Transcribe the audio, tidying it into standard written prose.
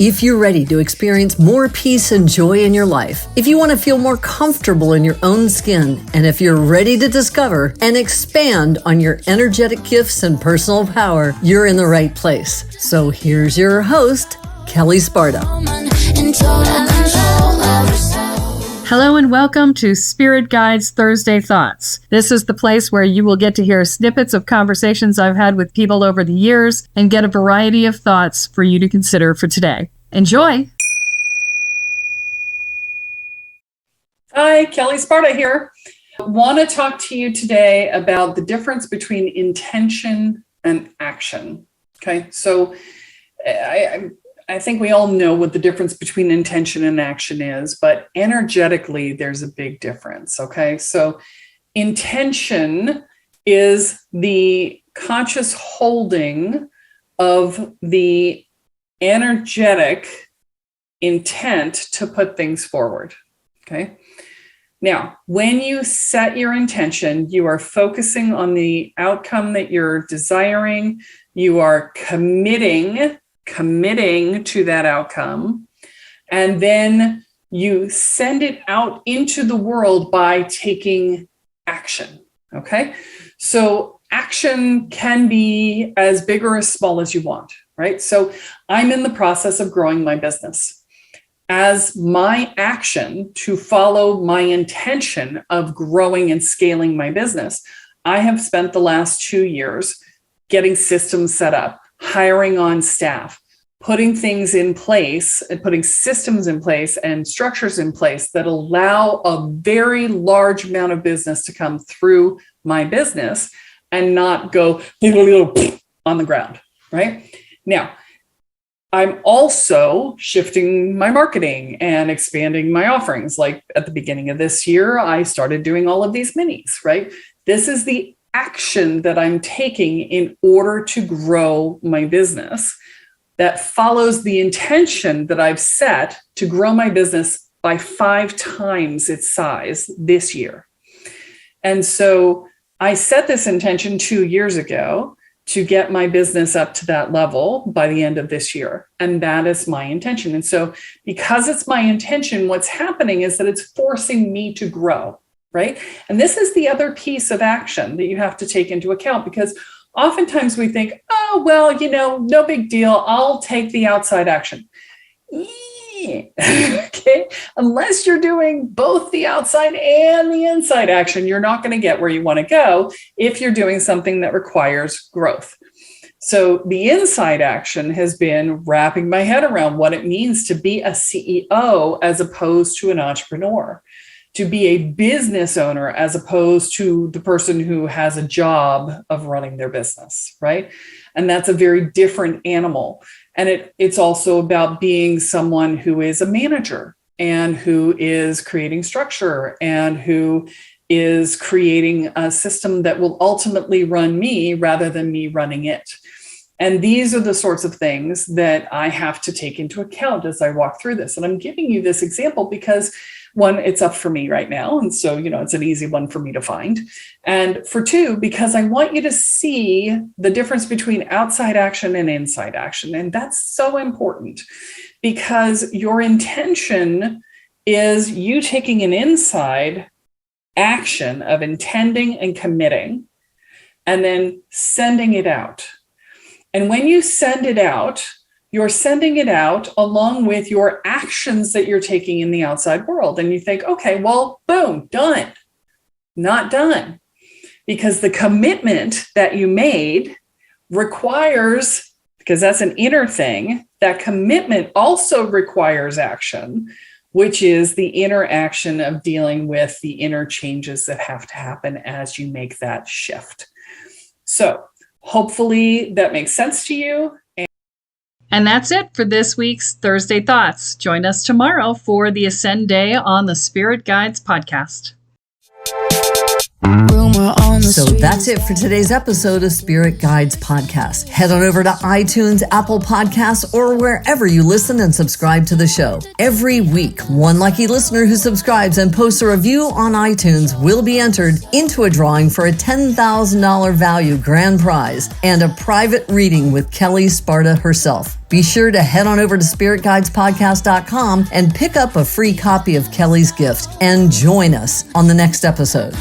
If you're ready to experience more peace and joy in your life, if you want to feel more comfortable in your own skin, and if you're ready to discover and expand on your energetic gifts and personal power, you're in the right place. So here's your host, Kelle Sparta. Hello and welcome to Spirit Guides Thursday Thoughts. This is the place where you will get to hear snippets of conversations I've had with people over the years and get a variety of thoughts for you to consider for today. Enjoy! Hi, Kelle Sparta here. I want to talk to you today about the difference between intention and action. Okay, so I think we all know what the difference between intention and action is, but energetically, there's a big difference. Okay, so intention is the conscious holding of the energetic intent to put things forward. Okay. Now, when you set your intention, you are focusing on the outcome that you're desiring. You are committing to that outcome, and then you send it out into the world by taking action. Okay. So action can be as big or as small as you want, right? So I'm in the process of growing my business. As my action to follow my intention of growing and scaling my business, I have spent the last 2 years getting systems set up, hiring on staff, putting things in place and putting systems in place and structures in place that allow a very large amount of business to come through my business and not go on the ground, right? Now, I'm also shifting my marketing and expanding my offerings. Like at the beginning of this year, I started doing all of these minis, right? This is the action that I'm taking in order to grow my business that follows the intention that I've set to grow my business by 5 times its size this year. And so I set this intention 2 years ago to get my business up to that level by the end of this year. And that is my intention. And so because it's my intention, what's happening is that it's forcing me to grow, right? And this is the other piece of action that you have to take into account, because oftentimes we think, oh, well, no big deal. I'll take the outside action. Okay. Unless you're doing both the outside and the inside action, you're not going to get where you want to go if you're doing something that requires growth. So the inside action has been wrapping my head around what it means to be a CEO as opposed to an entrepreneur, to be a business owner as opposed to the person who has a job of running their business, right? And that's a very different animal. And it's also about being someone who is a manager and who is creating structure and who is creating a system that will ultimately run me rather than me running it. And these are the sorts of things that I have to take into account as I walk through this. And I'm giving you this example because, one, it's up for me right now. And so, it's an easy one for me to find. And for two, because I want you to see the difference between outside action and inside action. And that's so important because your intention is you taking an inside action of intending and committing and then sending it out. And when you send it out, you're sending it out along with your actions that you're taking in the outside world. And you think, okay, well, boom, done. Not done. Because the commitment that you made requires, because that's an inner thing, that commitment also requires action, which is the inner action of dealing with the inner changes that have to happen as you make that shift. So hopefully that makes sense to you. And that's it for this week's Thursday Thoughts. Join us tomorrow for the Ascend Day on the Spirit Guides podcast. Rumor on So that's it for today's episode of Spirit Guides Podcast. Head on over to iTunes, Apple Podcasts, or wherever you listen and subscribe to the show. Every week, one lucky listener who subscribes and posts a review on iTunes will be entered into a drawing for a $10,000 value grand prize and a private reading with Kelle Sparta herself. Be sure to head on over to spiritguidespodcast.com and pick up a free copy of Kelle's gift and join us on the next episode.